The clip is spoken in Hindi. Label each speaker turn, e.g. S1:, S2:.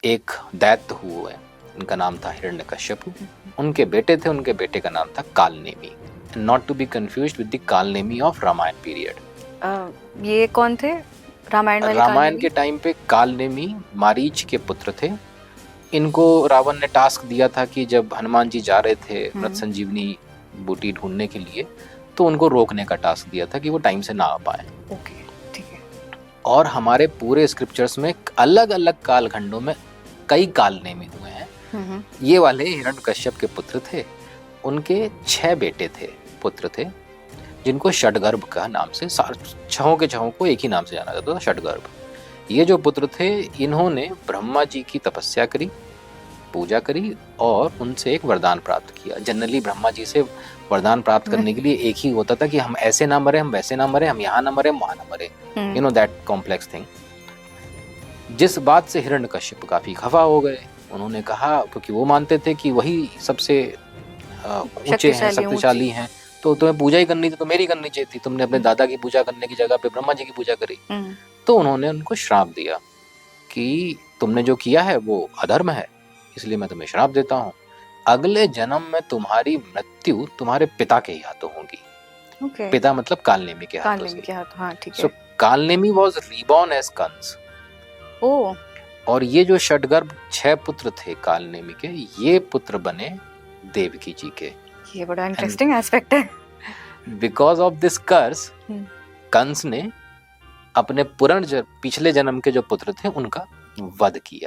S1: एक दैत्य हुए, उनका नाम था हिरण्यकश्यप। उनके बेटे थे, उनके बेटे का नाम था Kalanemi, not to be confused with the Kalanemi of Ramayana period.
S2: ये कौन थे रामायण वाले?
S1: रामायण के टाइम पे कालनेमी मारीच के पुत्र थे। इनको रावण ने टास्क दिया था कि जब हनुमान जी जा रहे थे मृत संजीवनी बूटी ढूंढने के लिए, तो उनको रोकने का टास्क दिया था कि वो टाइम से ना आ पाए।
S2: ओके, ठीक है।
S1: और हमारे पूरे स्क्रिप्चर्स में अलग अलग कालखंडों में कई कालनेमी हुए हैं। ये वाले हिरण्यकश्यप के पुत्र थे, उनके 6 बेटे थे, पुत्र थे, जिनको षडगर्भ का नाम से, छहों के छहों को एक ही नाम से जाना जाता था, षडगर्भ। ये जो पुत्र थे, इन्होंने ब्रह्मा जी की तपस्या करी, पूजा करी और उनसे एक वरदान प्राप्त किया। जनरली ब्रह्मा जी से वरदान प्राप्त करने के लिए एक ही होता था कि हम ऐसे ना मरे, हम वैसे ना मरे, हम यहाँ ना मरे, हम वहाँ ना मरे, you know that complex thing. जिस बात से हिरण्यकश्यप काफी खफा हो गए। उन्होंने कहा, क्योंकि वो मानते थे कि वही सबसे ऊंचे हैं, शक्तिशाली हैं, तो तुम्हें पूजा ही करनी थी तो मेरी करनी चाहिए थी, तुमने अपने दादा की पूजा करने की जगह पे ब्रह्मा जी की पूजा करी। तो उन्होंने उनको श्राप दिया कि तुमने जो किया है वो अधर्म है, इसलिए मैं तुम्हें श्राप देता हूँ, अगले जन्म में तुम्हारी मृत्यु तुम्हारे पिता के ही हाथों होगी। पिता मतलब कालनेमी के हाथों से।
S2: हाँ, ठीक है।
S1: So, Kalanemi was reborn as Kans. और ये जो षडगर्भ 6 पुत्र थे कालनेमी के, ये पुत्र बने देवकी जी के।
S2: ये बड़ा इंटरेस्टिंग एस्पेक्ट है।
S1: बिकॉज ऑफ दिस कर्स, कंस ने अपने पिछले जन्म के जो पुत्र थे उनका वध किया।